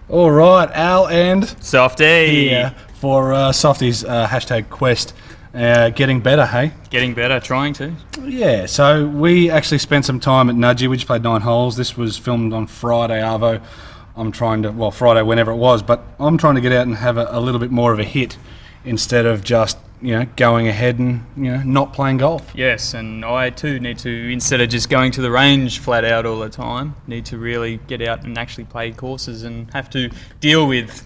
All right, Al and Softy. here for Softy's hashtag quest. Getting better, hey? Getting better, trying to. Yeah, so we actually spent some time at Nudgee. We just played 9 holes. This was filmed on Friday, Arvo. Friday, whenever it was, but I'm trying to get out and have a little bit more of a hit instead of just, going ahead and, not playing golf. Yes, and I too need to, instead of just going to the range flat out all the time, need to really get out and actually play courses and have to deal with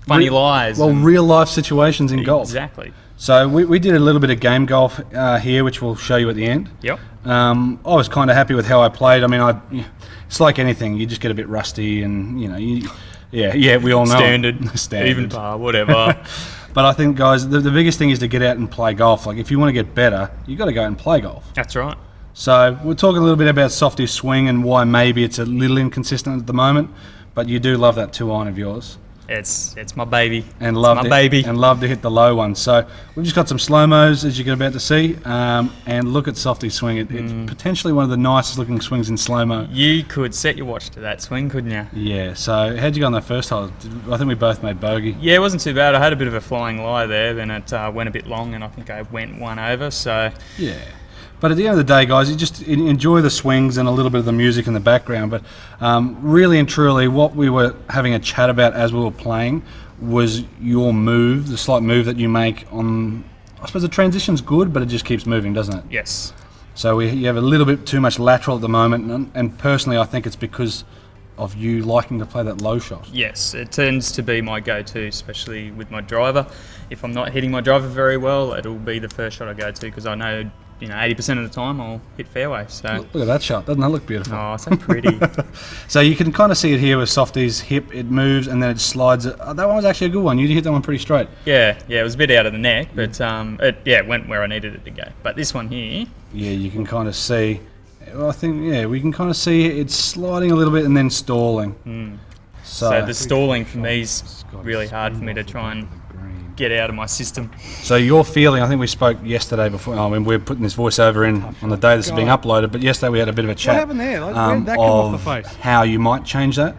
funny lies. Well, real life situations in golf. Exactly. So we did a little bit of game golf here, which we'll show you at the end. Yep. I was kind of happy with how I played. I mean, it's like anything. You just get a bit rusty and, we all know. Standard. Even par, whatever. But I think, guys, the biggest thing is to get out and play golf. Like, if you want to get better, you got to go out and play golf. That's right. So we're talking a little bit about Softy's swing and why maybe it's a little inconsistent at the moment, but you do love that 2-iron of yours. It's my baby. And love to hit the low one. So we've just got some slow-mos, as you're about to see, and look at Softy's swing. It's potentially one of the nicest looking swings in slow-mo. You could set your watch to that swing, couldn't you? Yeah, so how'd you go on that first hole? I think we both made bogey. Yeah, it wasn't too bad. I had a bit of a flying lie there, then it went a bit long, and I think I went one over, so... Yeah. But at the end of the day, guys, you just enjoy the swings and a little bit of the music in the background. But really and truly, what we were having a chat about as we were playing was your move, the slight move that you make on... I suppose the transition's good, but it just keeps moving, doesn't it? Yes. So you have a little bit too much lateral at the moment, and personally, I think it's because of you liking to play that low shot. Yes, it tends to be my go-to, especially with my driver. If I'm not hitting my driver very well, it'll be the first shot I go to because I know... 80% of the time I'll hit fairway. So look at that shot. Doesn't that look beautiful? Oh, so pretty. So you can kind of see it here with Softy's hip. It moves and then it slides. That one was actually a good one. You hit that one pretty straight. Yeah, it was a bit out of the neck, but it went where I needed it to go. But this one here... Yeah, you can kind of see... I think, we can kind of see it's sliding a little bit and then stalling. So the stalling for me is really hard for me to try and get out of my system. So your feeling, I think we spoke yesterday before, we're putting this voiceover in on the day this is being uploaded, but yesterday we had a bit of a chat what happened there? Where did that come off the face? How you might change that,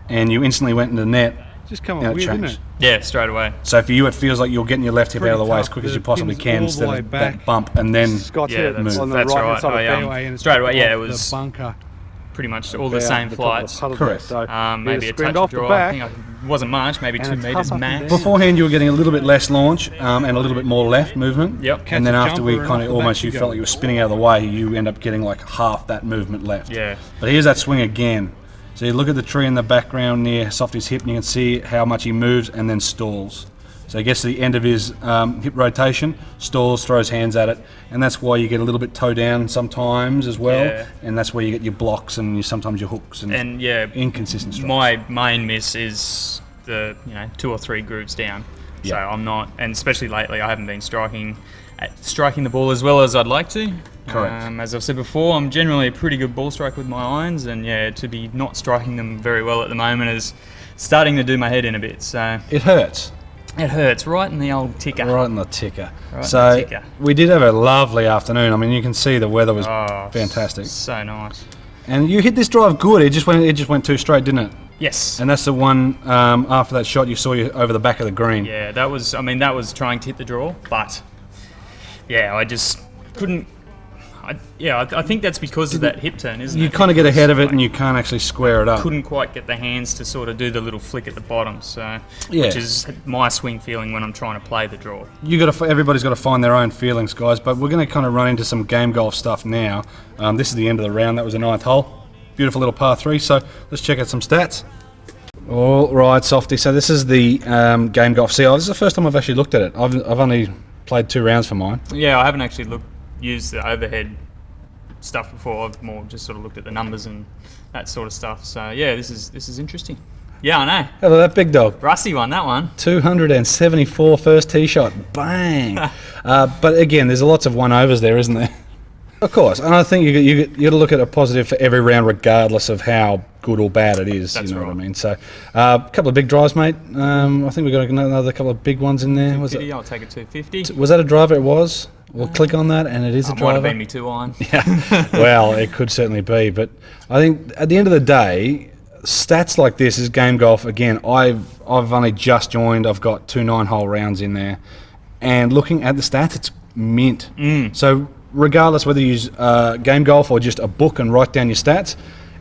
and you instantly went into the net. Just come up weird, didn't it? Yeah, straight away. So for you it feels like you're getting your left hip out of the way as quick as you possibly can instead of that bump and then Scott's that's on the right. right side of the fairway and straight away, it was the bunker. Pretty much all the same flights. Correct. So maybe a touch of draw. I think it wasn't much, maybe 2 metres max. Beforehand, you were getting a little bit less launch and a little bit more left movement. Yep. And then after we kind of almost, you felt like you were spinning out of the way, you end up getting like half that movement left. Yeah. But here's that swing again. So you look at the tree in the background near Softy's hip, and you can see how much he moves and then stalls. So he gets to the end of his hip rotation, stalls, throws hands at it, and that's why you get a little bit toe down sometimes as well. Yeah. And that's where you get your blocks and sometimes your hooks and inconsistent strokes. My main miss is the 2 or 3 grooves down. Yeah. So I'm not, and especially lately, I haven't been striking the ball as well as I'd like to. Correct. As I've said before, I'm generally a pretty good ball striker with my irons, and to be not striking them very well at the moment is starting to do my head in a bit. So it hurts. It hurts, right in the old ticker. Right in the ticker. So we did have a lovely afternoon. I mean, you can see the weather was fantastic. So nice. And you hit this drive good. It just went too straight, didn't it? Yes. And that's the one after that shot you saw you over the back of the green. Yeah, that was trying to hit the draw, but I just couldn't. I think that's because of that hip turn, isn't it? You kind of get ahead of it and you can't actually square it up. Couldn't quite get the hands to sort of do the little flick at the bottom, which is my swing feeling when I'm trying to play the draw. Everybody's got to find their own feelings, guys, but we're going to kind of run into some game golf stuff now. This is the end of the round. That was a 9th hole. Beautiful little par 3, so let's check out some stats. All right, Softy, so this is the game golf CL. This is the first time I've actually looked at it. I've only played 2 rounds for mine. Yeah, I haven't actually used the overhead stuff before. I've more just sort of looked at the numbers and that sort of stuff. So this is interesting. Yeah, I know. Hello, that big dog. Rusty one, that one. 274 first tee shot. Bang. But again, there's lots of one-overs there, isn't there? Of course, and I think you got to look at a positive for every round, regardless of how good or bad it is. That's what I mean. So, a couple of big drives, mate. I think we've got another couple of big ones in there. I'll take a 250. Was that a driver? It was. We'll click on that, and it is a driver. Might have been me 2-iron. Yeah. Well, it could certainly be, but I think at the end of the day, stats like this is game golf. Again, I've only just joined. I've got 2 9-hole rounds in there, and looking at the stats, it's mint. So regardless whether you use game golf or just a book and write down your stats,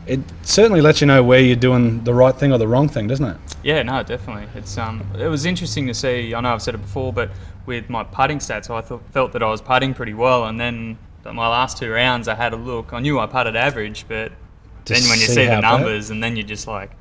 it certainly lets you know where you're doing the right thing or the wrong thing, doesn't it? Yeah, no, definitely. It's it was interesting to see. I know I've said it before, but with my putting stats, I felt that I was putting pretty well, and then my last 2 rounds, I had a look. I knew I putted average, but then when you see the numbers, and then you're just like,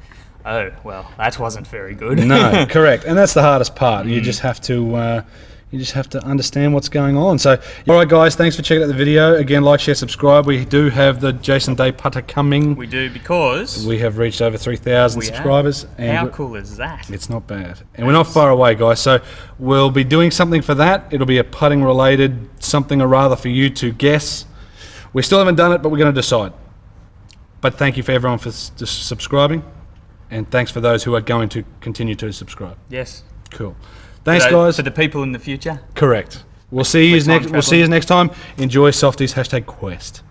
oh, well, that wasn't very good. No, correct, and that's the hardest part. You just have to. You just have to understand what's going on. So, all right, guys, thanks for checking out the video. Again, like, share, subscribe. We do have the Jason Day putter coming. We do, because we have reached over 3,000 subscribers. And how cool is that? It's not bad. And we're not far away, guys. So we'll be doing something for that. It'll be a putting related something or rather for you to guess. We still haven't done it, but we're going to decide. But thank you for everyone for subscribing. And thanks for those who are going to continue to subscribe. Yes. Cool. Thanks, guys. For the people in the future. Correct. We'll see you next time. Enjoy Softy's #quest.